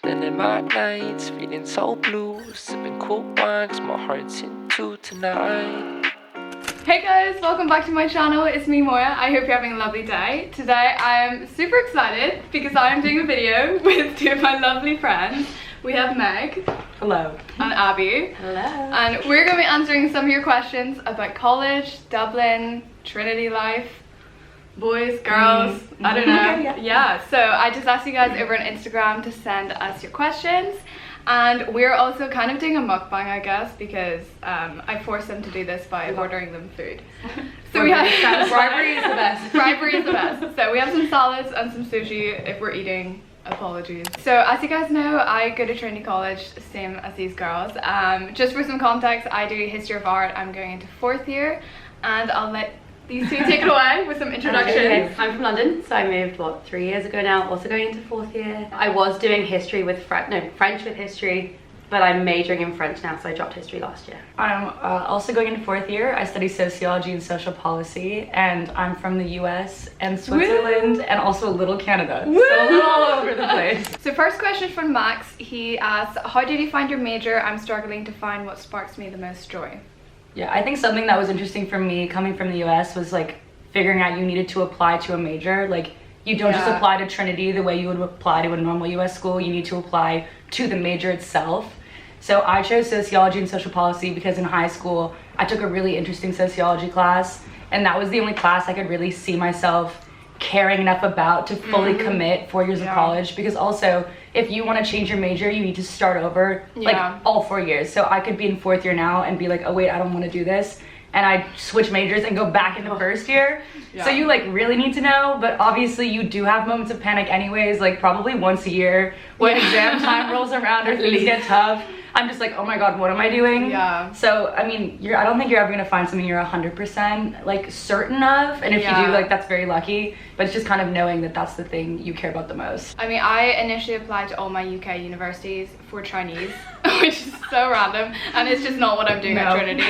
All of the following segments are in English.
Spending my nights feeling so blue, sipping cool wine 'cause my heart's into tonight. Hey guys, welcome back to my channel. It's me, Moya. I hope you're having a lovely day. Today I'm super excited because I'm doing a video with two of my lovely friends. We have Meg. Hello. And Abby. Hello. And we're going to be answering some of your questions about college, Dublin, Trinity life, boys, girls, I don't know. Yeah, so I just asked you guys over on Instagram to send us your questions. And we're also kind of doing a mukbang, I guess, because I forced them to do this by ordering them food. So we have bribery is the best. Bribery is the best. So we have some salads and some sushi if we're eating. Apologies. So as you guys know, I go to Trinity College, same as these girls. Just for some context, I do history of art. I'm going into 4th year, and I'll let these two take it away with some introductions. Okay. I'm from London, so I moved 3 years ago now, also going into 4th year. I was doing history with French with history, but I'm majoring in French now, so I dropped history last year. I'm also going into 4th year. I study sociology and social policy, and I'm from the US and Switzerland and also a little Canada. So a little all over the place. So first question from Max. He asks, how did you find your major? I'm struggling to find what sparks me the most joy. Yeah, I think something that was interesting for me coming from the US was like figuring out you needed to apply to a major. Like you don't just apply to Trinity the way you would apply to a normal US school. You need to apply to the major itself. So I chose sociology and social policy because in high school I took a really interesting sociology class, and that was the only class I could really see myself caring enough about to fully commit 4 years of college. Because also if you want to change your major, you need to start over like all 4 years. So I could be in 4th year now and be like, oh wait, I don't want to do this, and I switch majors and go back into 1st year. So you like really need to know, but obviously you do have moments of panic anyways, like probably once a year when exam time rolls around or things get tough. I'm just like, oh my god, what am I doing? Yeah. So I mean, I don't think you're ever gonna find something you're 100% like certain of, and if you do, like that's very lucky. But it's just kind of knowing that that's the thing you care about the most. I mean, I initially applied to all my UK universities for Chinese, which is so random, and it's just not what I'm doing at Trinity.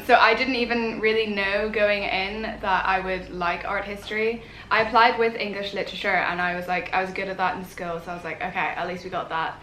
So I didn't even really know going in that I would like art history. I applied with English literature, and I was good at that in school, so I was like, okay, at least we got that.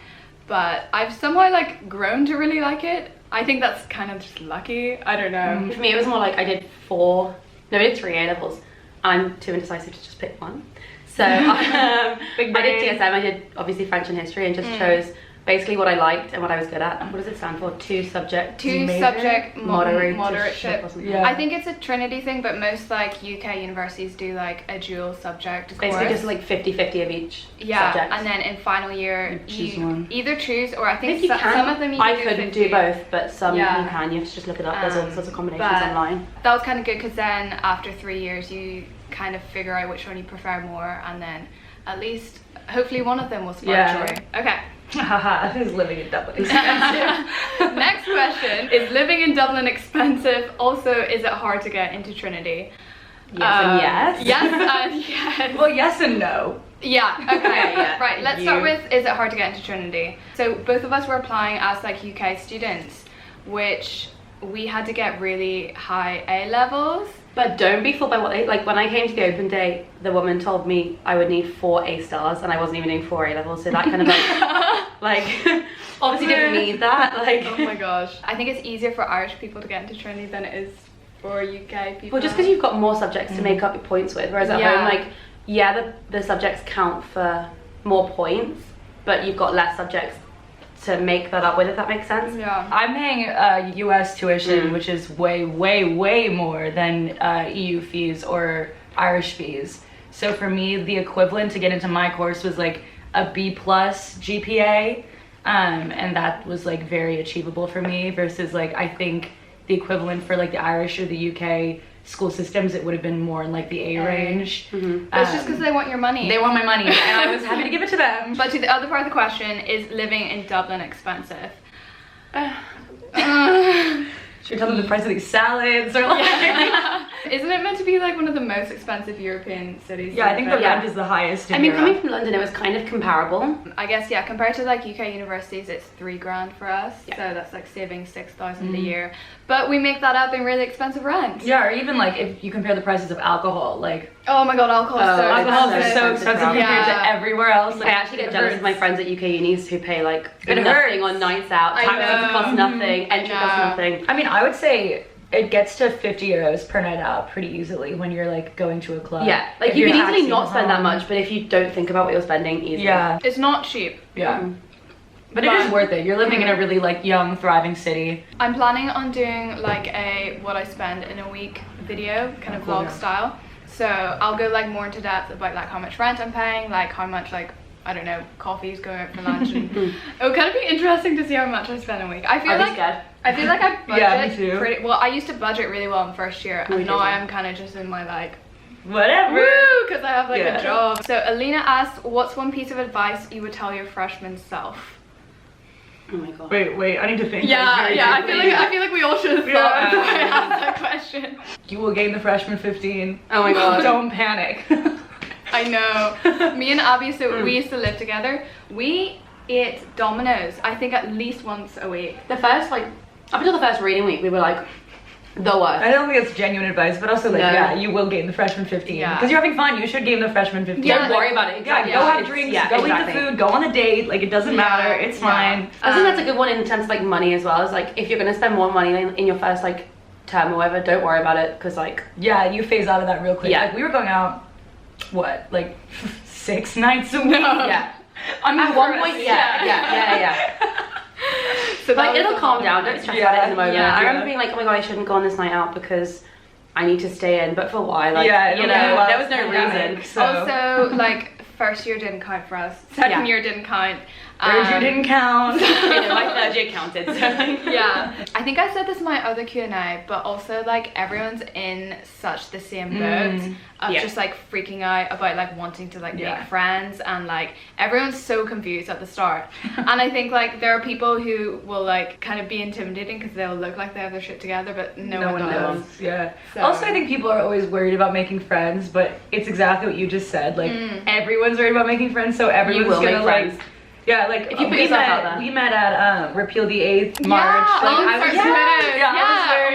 But I've somehow like grown to really like it. I think that's kind of just lucky. I don't know. For me, it was more like I did 3 A levels. I'm too indecisive to just pick one. So I did TSM. I did obviously French and history, and just chose basically what I liked and what I was good at. What does it stand for? Two subject moderateship. Yeah. I think it's a Trinity thing, but most like UK universities do like a dual subject basically course. just like 50-50 of each subject. And then in final year you either choose, or I think you can. Some of them you I can couldn't do both, but some you can. You have to just look it up. There's all sorts of combinations online. That was kind of good because then after 3 years you kind of figure out which one you prefer more, and then at least hopefully one of them will spark joy. Okay. Haha, is living in Dublin expensive? Next question, is living in Dublin expensive? Also, is it hard to get into Trinity? Yes and yes. Yes and yes. Well, yes and no. Yeah, okay. Right, let's start with, is it hard to get into Trinity? So both of us were applying as like UK students, which we had to get really high A levels. But don't be fooled by what they, like when I came to the open day, the woman told me I would need 4 A stars, and I wasn't even doing 4 A levels, so that kind of like obviously didn't need that. Like, oh my gosh. I think it's easier for Irish people to get into Trinity than it is for UK people. Well, just because you've got more subjects to make up your points with, whereas at home, like, the subjects count for more points, but you've got less subjects to make that up with, if that makes sense. Yeah. I'm paying US tuition, which is way more than EU fees or Irish fees. So for me, the equivalent to get into my course was like a B+ GPA, and that was like very achievable for me, versus like I think the equivalent for like the Irish or the UK school systems, it would have been more in like the A range. But it's just because they want your money. They want my money, and I was happy to give it to them. But to the other part of the question, is living in Dublin expensive? Should we tell them the price of these salads, or like Isn't it meant to be like one of the most expensive European cities? Yeah, I think the Yeah. rent is the highest in I mean, Europe. coming from London, it was kind of comparable. I guess, yeah, compared to like UK universities, it's $3,000 for us. Yeah. So that's like saving 6,000 a year. But we make that up in really expensive rent. Yeah, or even like if you compare the prices of alcohol, like Oh my god, alcohol is so alcohol is expensive. so expensive Yeah. compared to everywhere else. Like, I actually get jealous of my friends at UK unis who pay like It nothing hurts. on nights out. I Taxis know. cost nothing, entry costs know. nothing. I mean, I would say it gets to 50 euros per night out pretty easily when you're like going to a club. Yeah, like If you you're can easily taxiing not spend that home. much, but if you don't think about what you're spending, easily. Yeah, It's not cheap. yeah. But it is worth it. You're living in a really like young, thriving city. I'm planning on doing like a what I spend in a week video, kind of Cool, vlog yeah. style. So I'll go like more into depth about like how much rent I'm paying, like how much like I don't know, coffee's going out for lunch, and it would kind of be interesting to see how much I spend a week. I feel I'd be like scared. I feel like I budget Yeah, me too. pretty well. I used to budget really well in first year, We and now did, I yeah. am kind of just in my like Whatever. woo, because I have like Yeah. a job. So Alina asked, "What's one piece of advice you would tell your freshman self?" Oh my god. Wait, I need to think. Yeah, very yeah. deeply. I feel like we all should have Yeah. thought before I asked that question. You will gain the freshman 15. Oh my god. Don't panic. I know. Me and Abby, so we used to live together. We ate Domino's, I think at least once a week. The first, like, up until the first reading week, we were like, the worst. I don't think it's genuine advice, but also like, No. yeah, you will gain the freshman 15. Yeah. Because you're having fun, you should gain the freshman 15. Yeah, Don't worry about it. Yeah, Exactly. go have It's- drinks, yeah, go exactly. eat the food, go on a date. Like, it doesn't matter. It's Yeah. fine. I think that's a good one in terms of like money as well. Is like if you're gonna spend more money in your first like term or whatever, don't worry about it because like Yeah, you phase out of that real quick. Yeah. Like, we were going out, what, like 6 nights a week? yeah. I mean, At one point, yeah. So that Like was it'll a calm lot. down. Don't stress Yeah, about it in the moment. yeah. I remember being like, oh my god, I shouldn't go on this night out because I need to stay in. But for why? Like, Yeah, you it'll know, be well there was no pandemic, reason. so. Also, like first year didn't count for us. Second Yeah. year didn't count. Third year didn't count. You know, my third year counted. So. Yeah, I think I said this in my other Q&A, but also like everyone's in such the same boat of Yeah. just like freaking out about like wanting to like Yeah. make friends, and like everyone's so confused at the start. And I think like there are people who will like kind of be intimidating because they'll look like they have their shit together, but no one does. Yeah. So- Also, I think people are always worried about making friends, but it's exactly what you just said. Like, everyone's worried about making friends, so everyone's will gonna make like. friends. Yeah, like If you put we yourself met, out there. we met at Repeal the 8th March. Yeah, like, on I was, First Minute. yeah, Yeah,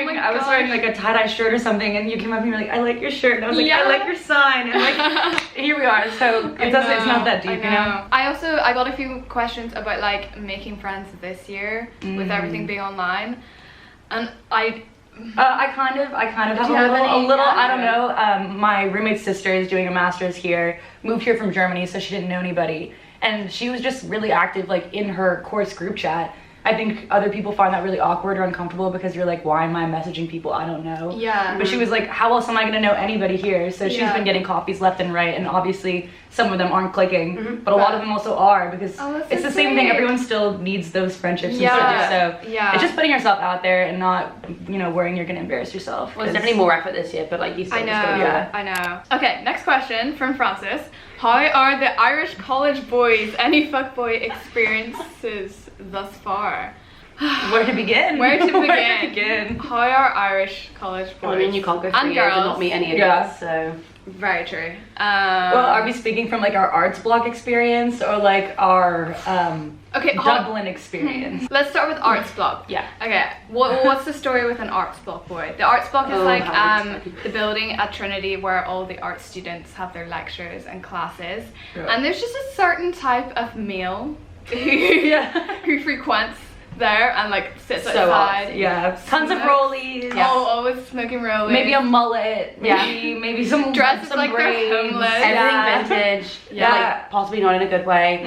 oh my I was wearing gosh. like a tie-dye shirt or something, and you came up and you were like, I like your shirt, and I was like, Yeah. I like your sign, and like, here we are. So I it doesn't. It's know, not that deep, I you know. I got a few questions about like making friends this year with everything being online, and I I kind of have Do you have any? a little. Yeah. I don't know. My roommate's sister is doing a master's here. Moved here from Germany, so she didn't know anybody, and she was just really active, like in her course group chat. I think other people find that really awkward or uncomfortable because you're like, why am I messaging people I don't know? Yeah. But she was like, how else am I gonna know anybody here? So she's Yeah. been getting copies left and right, and obviously some of them aren't clicking, but a lot of them also are because Oh, that's it's so the same thing. sweet. Everyone still needs those friendships Yeah. and stuff. So Yeah. it's just putting yourself out there and not, worrying you're gonna embarrass yourself. Well, there's 'cause- definitely more effort this year, but like you said, I it's gonna be know, Yeah. I know. Okay, next question from Francis. How are the Irish college boys? Any fuckboy experiences thus far? Where to begin? Where to begin? Where to begin? How are Irish college boys? Well, I mean, you can't go 3 and years girls. and not meet any idiots. Yeah. So Very true. Well, are we speaking from like our arts block experience or like our Okay, Dublin experience? let's start with arts block. yeah. Okay, what's the story with an arts block boy? The arts block is Oh, like how exciting. the building at Trinity where all the art students have their lectures and classes, Yeah. and there's just a certain type of male who, Yeah. who frequents there and like sits So outside. often. Yeah, tons of Smokes. rollies. Yeah. Oh, always smoking rollies. Maybe a mullet. Yeah. Maybe some Dresses some like they're braids. homeless. Everything Yeah. vintage. Yeah. Like possibly not in a good way.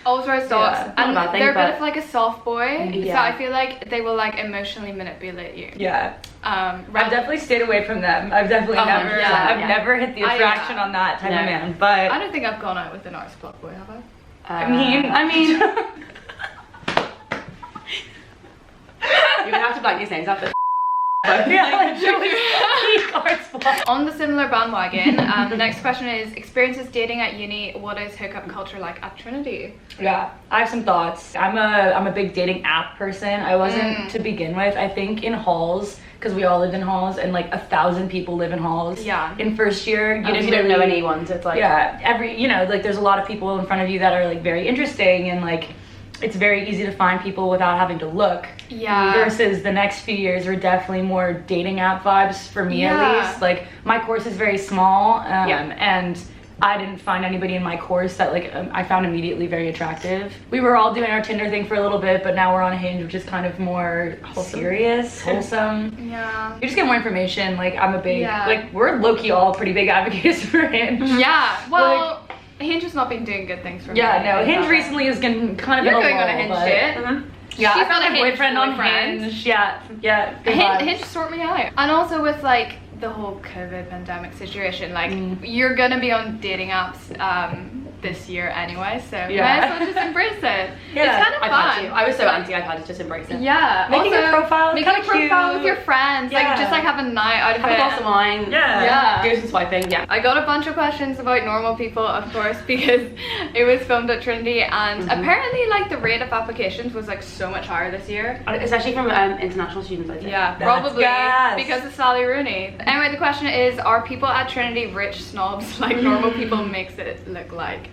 always wear socks, Yeah, not a and bad thing, they're a bit but- of like a soft boy. So Yeah. I feel like they will like emotionally manipulate you. Yeah. Right. I've definitely stayed away from them. I've definitely Oh, never. yeah, I've yeah. never hit the I, attraction on that type no. of man. But I don't think I've gone out with an arts block boy, have I? I mean. you're gonna have to blank these names up. But Yeah, literally peak arts vlog. On the similar bandwagon, the next question is experiences dating at uni. What is hookup culture like at Trinity? Yeah, I have some thoughts. I'm a big dating app person. I wasn't to begin with. I think in halls, because we all lived in halls, and like 1,000 people live in halls. Yeah. In first year, You don't know anyone, so it's like like there's a lot of people in front of you that are like very interesting, and like it's very easy to find people without having to look. Yeah. Versus the next few years were definitely more dating app vibes for me at least. Like my course is very small, and I didn't find anybody in my course that like I found immediately very attractive. We were all doing our Tinder thing for a little bit, but now we're on Hinge, which is kind of more serious, wholesome. Yeah. You just get more information. Like I'm a big like we're low-key all pretty big advocates for Hinge. Yeah. Well, Hinge has not been doing good things for me. Yeah, no. Hinge recently is getting kind of You're in a going on a lull, Hinge but- date. Yeah, She I found found a a Hinge boyfriend on boyfriend. Hinge. Yeah. Good vibes. Hinge sort me out. And also with like the whole COVID pandemic situation, like you're gonna be on dating apps this year anyway, so you might as well just embrace it. Yeah, it's kind of I've fun. had to. I was so anti iPad to just embrace it. Yeah. Making also, a profile, making a kinda profile cute. with your friends, like Yeah. just like have a night out of Have it. a glass of wine. Yeah. Do some swiping. Yeah. I got a bunch of questions about normal people, of course, because it was filmed at Trinity, and apparently like the rate of applications was like so much higher this year. Especially from international students, I think. Yeah, That's probably gas. because of Sally Rooney. Anyway, the question is, are people at Trinity rich snobs like normal people makes it look like?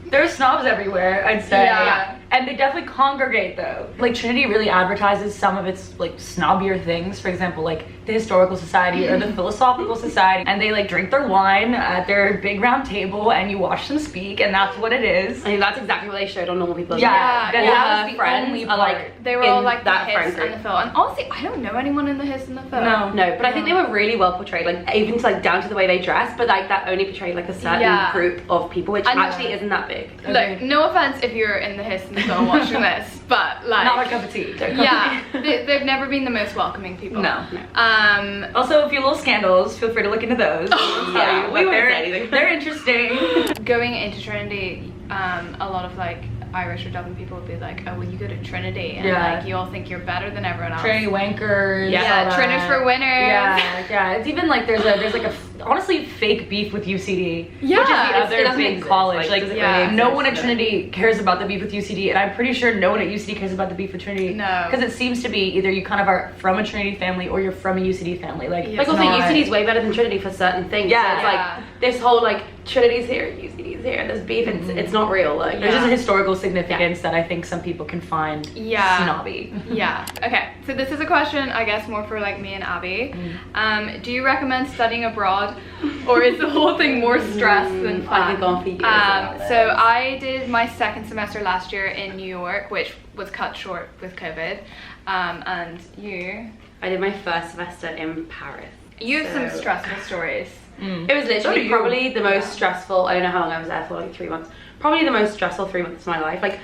There's snobs everywhere, I'd say. Yeah. And they definitely congregate though. Like Trinity really advertises some of its like snobbier things. For example, like the historical society or the philosophical society, and they like drink their wine at their big round table and you watch them speak, and that's what it is. I think that's exactly what they showed on Normal People. Yeah, that yeah. that was the Friends only are, part. like, They were in all like the that friend hiss group. and the Phil. And honestly, I don't know anyone in the hiss and the Phil. No. But I think they were really well portrayed, like even to like down to the way they dress, but like that only portrayed like a certain group of people, which And- actually isn't that big. Look, no offense if you're in the hiss and the Phil watching this, but like, Not my cup of tea. yeah, they've never been the most welcoming people. No. Also, Also, a few little scandals. Feel free to look into those. Yeah, we But won't say anything. they're interesting. going into Trinity, a lot of like Irish or Dublin people would be like, oh, well, you go to Trinity, and Yeah. like you all think you're better than everyone else. Trinity wankers. Yeah, all Trinity that. for winners. Yeah. It's even like there's like a honestly fake beef with UCD, Yeah, which is the it other doesn't big exist. college. Like, does it yeah. really no exist? one at Trinity cares about the beef with UCD, and I'm pretty sure no one at UCD cares about the beef with Trinity. No. because it seems to be either you kind of are from a Trinity family or you're from a UCD family. Like, Yeah. Like it's also not- UCD's way better than Trinity for certain things. Yeah. So it's Yeah. like this whole like Trinity's here, UCD's here, and there's beef. It's not real. Like There's Yeah. just a historical significance that I think some people can find Yeah. snobby. Yeah. Okay. So this is a question, I guess, more for like me and Abby. Do you recommend studying abroad, or is the whole thing more stress than fun? I could go on for years about this. So I did my second semester last year in New York, which was cut short with COVID. And you I did my first semester in Paris. have some So- stressful stories. It was So do literally you. probably the most stressful. I don't know how long I was there for, like 3 months. Probably the most stressful 3 months of my life. Like,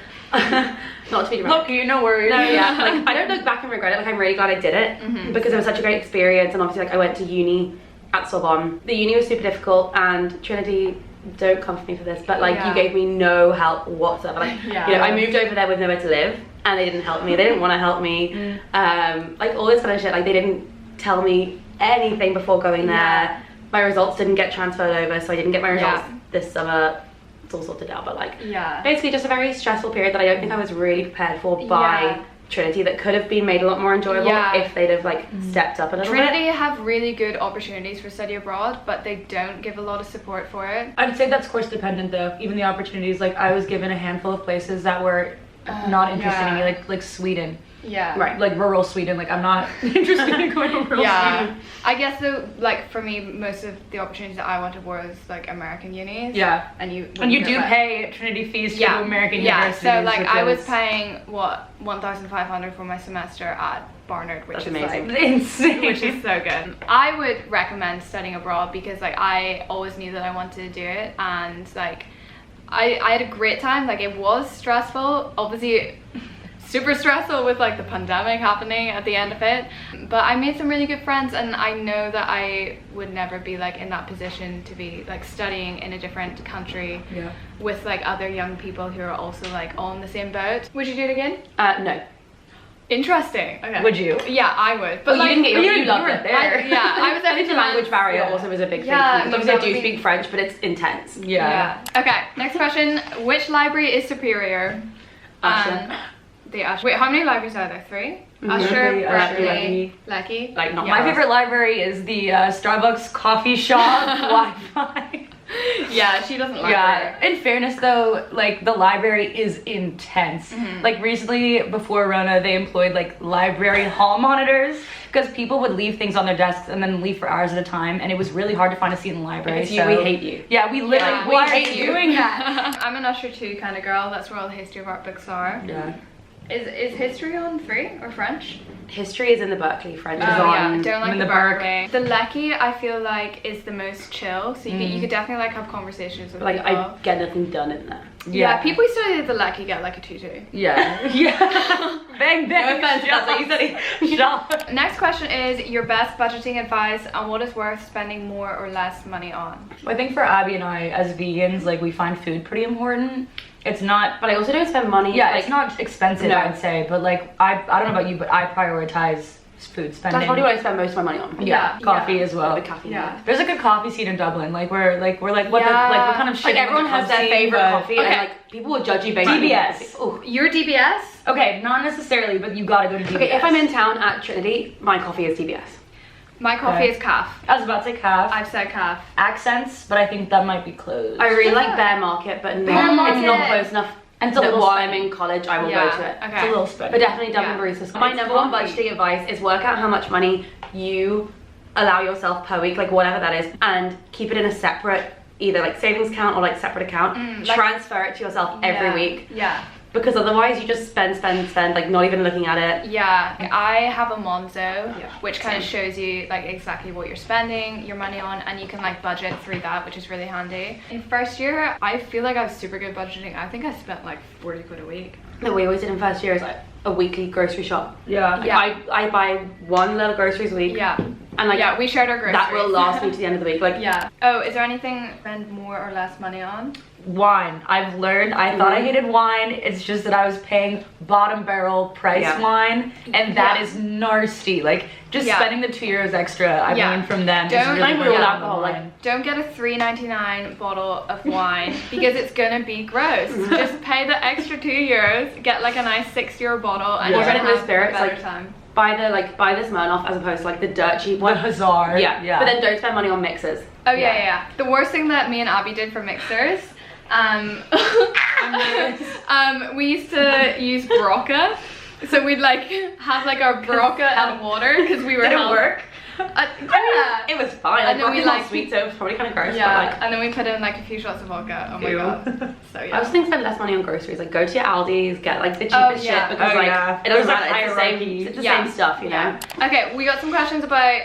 not to be dramatic. Okay, no worries. No, yeah, like I don't look back and regret it. Like I'm really glad I did it because it was such a great experience. And obviously, like I went to uni at Sorbonne. The uni was super difficult, and Trinity. Don't come for me for this, but like Yeah. you gave me no help whatsoever. Like Yeah. you know, I moved over there with nowhere to live, and they didn't help me. They didn't want to help me. Like all this kind of shit. Like they didn't tell me anything before going there. Yeah. My results didn't get transferred over, so I didn't get my results Yeah. this summer. It's all sorted out, but like Yeah. basically just a very stressful period that I don't think I was really prepared for by Yeah. Trinity, that could have been made a lot more enjoyable Yeah. if they'd have like stepped up a little Trinity have really good opportunities for study abroad, but they don't give a lot of support for it. I'd say that's course dependent though. Even the opportunities, like I was given a handful of places that were not interested in me, yeah. like Sweden, Yeah. Right. like rural Sweden. Like I'm not interested in going to rural Yeah. Sweden. I guess though, like for me, most of the opportunities that I wanted was like American unis. Yeah, And you and you wouldn't do get that. pay Trinity fees to Yeah. American Yeah. universities. So like which I was is paying what 1,500 for my semester at Barnard, which That's is amazing. like insane. which is so good. I would recommend studying abroad because like I always knew that I wanted to do it, and like I had a great time. Like it was stressful, obviously super stressful with like the pandemic happening at the end of it, but I made some really good friends, and I know that I would never be like in that position to be like studying in a different country Yeah. with like other young people who are also like all in the same boat. Would you do it again? No. Interesting. Okay. Would you? Yeah, I would. Well, But you didn't get your, you loved were it. there. I was I think the language barrier Yeah. also was a big thing. Yeah, Because I obviously mean, I that do would be- speak French, but it's intense. Yeah. Okay, next question. Which library is superior? Usher. The Usher. Wait, how many libraries are there? 3? Mhm. Usher, Berkeley, Berkeley, Lecky. Like, not Yeah. My favorite library is the Starbucks coffee shop Wi-Fi. Yeah, she doesn't like Yeah, it. in fairness though, like the library is intense. Like recently before Rona, they employed like library hall monitors because people would leave things on their desks and then leave for hours at a time, and it was really hard to find a seat in the library. It's you, we hate you. Yeah, we literally Yeah, why we are hate you you. doing that? I'm an Usher 2 kind of girl. That's where all the history of art books are. Yeah. Is history on 3 or French? History is in the Berkeley, French is Oh yeah, on. don't like in the the Berk. Berkeley. The Lecky, I feel like, is the most chill. So you could definitely like have conversations with Like, people. I get nothing done in there. Yeah, people who study at the Lecky get like a 2-2. Yeah. Yeah. Bang bang. No offense, that's what you said. Shot. Next question is your best budgeting advice and what is worth spending more or less money on? I think for Abby and I, as vegans, like we find food pretty important. It's not, But I also don't spend money. yeah, like, it's not expensive, No. I'd say, but like I don't know about you, but I prioritize food spending. That's probably what I spend most of my money on. Yeah, coffee yeah. as well. The caffeine. Yeah. There's like a coffee scene in Dublin. Like we're like what Yeah. the, like we're kind of Like shitting everyone on the has their scene, favorite but- coffee, Okay. and like people will judge you based on DBS. Oh. Your DBS? Okay, not necessarily, but you gotta go to DBS. Okay, if I'm in town at Trinity, my coffee is DBS. My coffee Okay. is calf. I was about to say calf. I've said calf. Accents, but I think that might be closed. I really like Bear Market, but Bear it's Market. not close enough. And it's a That little while I'm spendy. in college, I will Yeah, go to it. okay. It's a little spread. But definitely Dublin Yeah. baristas. My It's number one coffee. budgeting advice is work out how much money you allow yourself per week, like whatever that is, and keep it in a separate, either like savings account or like separate account. like- Transfer it to yourself every Yeah. week, Yeah. because otherwise you just spend, like not even looking at it. Yeah, I have a Monzo, Yeah, which kind of shows you like exactly what you're spending your money on, and you can like budget through that, which is really handy. In first year, I feel like I was super good budgeting. I think I spent like 40 quid a week. What we always did in first year is like a weekly grocery shop. yeah. Like, Yeah. I buy one little groceries a week, Yeah, and like yeah, we shared our groceries. that will last me to the end of the week. Like Yeah. Oh, is there anything to spend more or less money on? Wine. I've learned. I thought I hated wine. It's just that I was paying bottom barrel price Yeah. wine, and that Yeah. is nasty. Like just Yeah. spending the €2 extra I Yeah. learned from them. Don't- is really Like real burning the alcohol, like- wine. Don't get a $3.99 bottle of wine because it's gonna be gross. Just pay the extra €2, get like a nice €6 bottle, and Yeah. you're gonna Or with have spirits, a better like- time. buy the Smirnoff as opposed to like the dirt cheap The one. Hussar. Yeah. But then don't spend money on mixers. Oh yeah. The worst thing that me and Abby did for mixers, we used to use Brocca. So we'd like have like our Brocca and water because we were Did it health- work? Yeah. It was fine. And then Like, we it's not like- sweet, so it's probably kind of gross. Yeah, But like, and then we put in like a few shots of vodka. Oh my Ew. god. So I yeah. was thinking spend less money on groceries. Like go to your Aldi's, get like the cheapest Oh, yeah. shit because Oh, like yeah. it doesn't There's a matter. It's the same. hierarchy. It's the Yeah. same stuff, you know. Okay, we got some questions about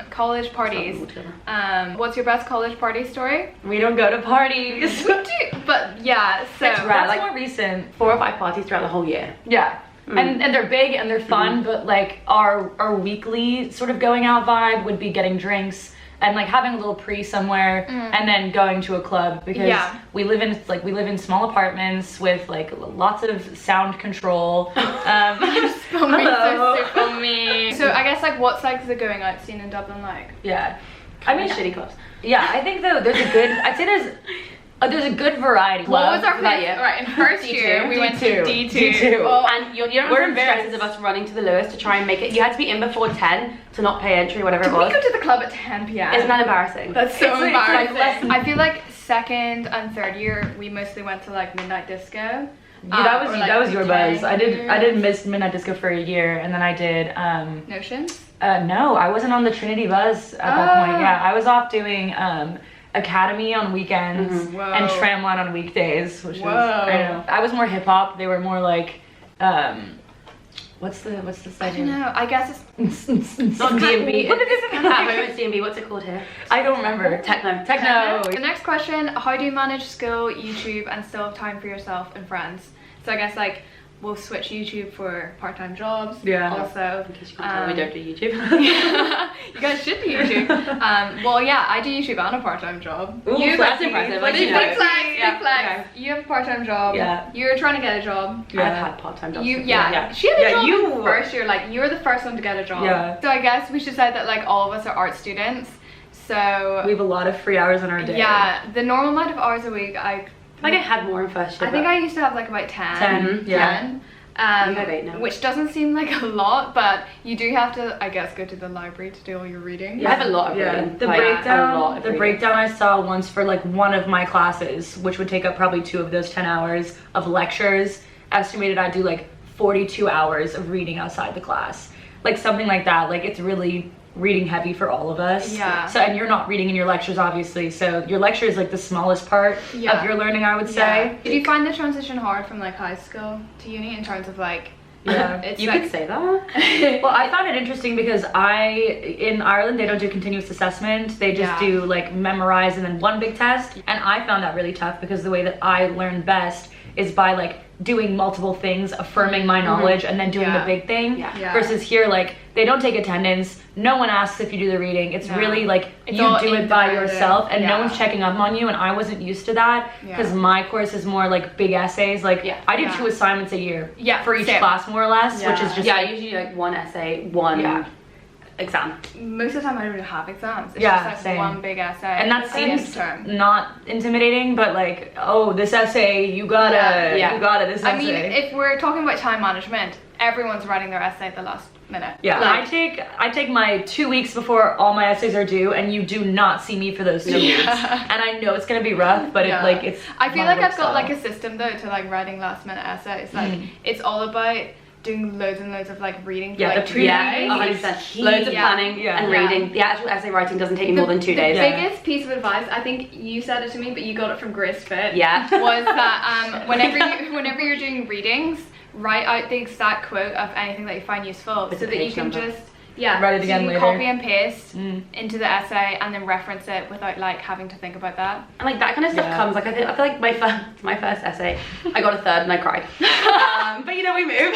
college parties. What's your best college party story? We don't go to parties. We do, but yeah. So It's rare. That's like- more recent. 4 or 5 parties throughout the whole year. Yeah. And they're big and they're fun, but like our weekly sort of going out vibe would be getting drinks and like having a little pre somewhere and then going to a club because Yeah. we live in small apartments with like lots of sound control. Spill me, Hello. so spill me. So I guess like what's like the going out scene in Dublin like? Yeah. I mean, shitty clubs. yeah, I think though there's a good, I'd say there's a good variety. What was our for that first? year? Right, in first D2. year we went to D2. D2. Oh, And you don't We're know the stresses embarrassed. of us running to the Lewis to try and make it. You had to be in before 10 to not pay entry, whatever Did it we was. go to the club at 10 p.m.? Isn't that embarrassing? That's so It's like embarrassing. less than- I feel like second and third year we mostly went to like midnight disco. Yeah, that was or, like, that was your buzz. I did Tank. miss Midnight Disco for a year, and then I did Notions. no, I wasn't on the Trinity buzz at that point. Oh. Yeah, I was off doing Academy on weekends Whoa. and Tramline on weekdays, which Whoa. was I know. I was more hip hop. They were more like what's the I don't know. I guess it's Not DMB. What is it? At home it's DMB. What's it called here? I don't remember. Techno. Techno. The next question: how do you manage school, YouTube, and still have time for yourself and friends? So I guess like, we'll switch YouTube for part-time jobs. Yeah. Also, In case you can't tell, we don't do YouTube. you guys should do YouTube. Well, yeah, I do YouTube and a part-time job. Ooh, You that's do. impressive. But I it's do know. big flex, Yeah, big flex. okay. You have a part-time job. Yeah. You're trying to get a job. I've had part-time jobs. You, before. yeah. She had a Yeah, job you- in first year. Like, you were the first one to get a job. Yeah. So I guess we should say that like all of us are art students. So We have a lot of free hours in our day. yeah, the normal amount of hours a week, I think I had more in first year. I think I used to have like about 10. 10, yeah. 10. You have 8 now. Which doesn't seem like a lot, but you do have to, I guess, go to the library to do all your reading. I have a lot of Yeah, reading. the like, a lot breakdown. of The reading. breakdown I saw once for like one of my classes, which would take up probably 2 of those 10 hours of lectures. Estimated I'd do like 42 hours of reading outside the class, like something like that. Like it's really reading heavy for all of us. Yeah. So and you're not reading in your lectures, obviously. So your lecture is like the smallest part Yeah. of your learning, I would Yeah. say. Did you find the transition hard from like high school to uni in terms of like, Yeah. it's You like, could say that. Well, I found it interesting because in Ireland, they don't do continuous assessment. They just Yeah. do like memorize and then one big test. And I found that really tough because the way that I learn best is by like doing multiple things, affirming my knowledge, and then doing Yeah. the big thing. Yeah. Yeah. Versus here, like they don't take attendance. No one asks if you do the reading. It's No. really like It's you all do it by independent. yourself, and no Yeah. one's checking up on you. And I wasn't used to that because Yeah. my course is more like big essays. Like Yeah. I do Yeah. 2 assignments a year Yeah, for each same. class, more or less, which Yeah. is just Yeah, like, usually like one essay, one Yeah. exam. most of the time I don't even have exams. It's Yeah, just like same. one big essay. and that at the end of seems term. not intimidating, but like, oh, this essay, you gotta, Yeah. you gotta this essay. I mean, if we're talking about time management, everyone's writing their essay at the last minute. yeah, Like, I take my 2 weeks before all my essays are due, and you do not see me for those 2 weeks. And I know it's gonna be rough, but yeah. it like it's. I feel my like work I've got like style. a system though to like writing last minute essays. Like it's all about doing loads and loads of like reading. For, Yeah, like the 2 Yeah, days. 100%. key. Loads of Yeah. planning Yeah. and Yeah. reading. The actual essay writing doesn't take you more than 2 days. The Yeah. biggest piece of advice, I think you said it to me, but you got it from Grace Fit. Yeah. Was that whenever you're doing readings, write out the exact quote of anything that you find useful, With so the that you page can number. just Write it so again you can later. copy and paste Mm. into the essay and then reference it without like having to think about that. And like that kind of stuff Yeah. comes, like I feel like my first essay, I got a 3rd and I cried. But you know, we move.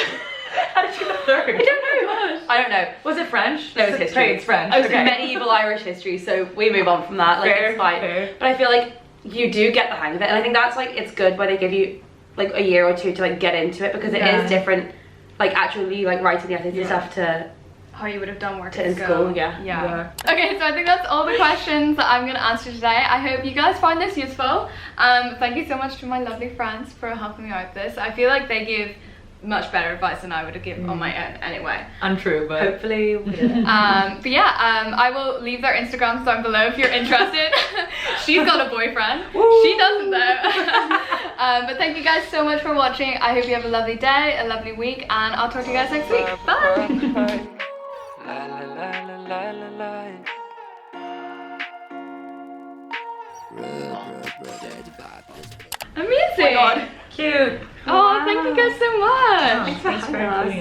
How did you get 3rd? I don't know. I don't know. Was it French? No, it was history. Okay, it's French. I was okay. medieval Irish history, so we move on from that. Like Fair, it's fine. fair. But I feel like you do get the hang of it, and I think that's like it's good why they give you like a year or 2 to like get into it, because it Yeah. is different. Like actually like writing the essays and Yeah. stuff to How you would have done work To at in school, yeah. Yeah. Okay, so I think that's all the questions that I'm going to answer today. I hope you guys find this useful. Thank you so much to my lovely friends for helping me out with this. I feel like they give much better advice than I would have given on my own anyway. Untrue, but hopefully. But yeah, I will leave their Instagrams down below if you're interested. She's got a boyfriend. She doesn't though. But thank you guys so much for watching. I hope you have a lovely day, a lovely week, and I'll talk to you guys next week. Bye. La la la la la la la. Amazing. cute. Oh, thank you guys so much. Thanks for having me.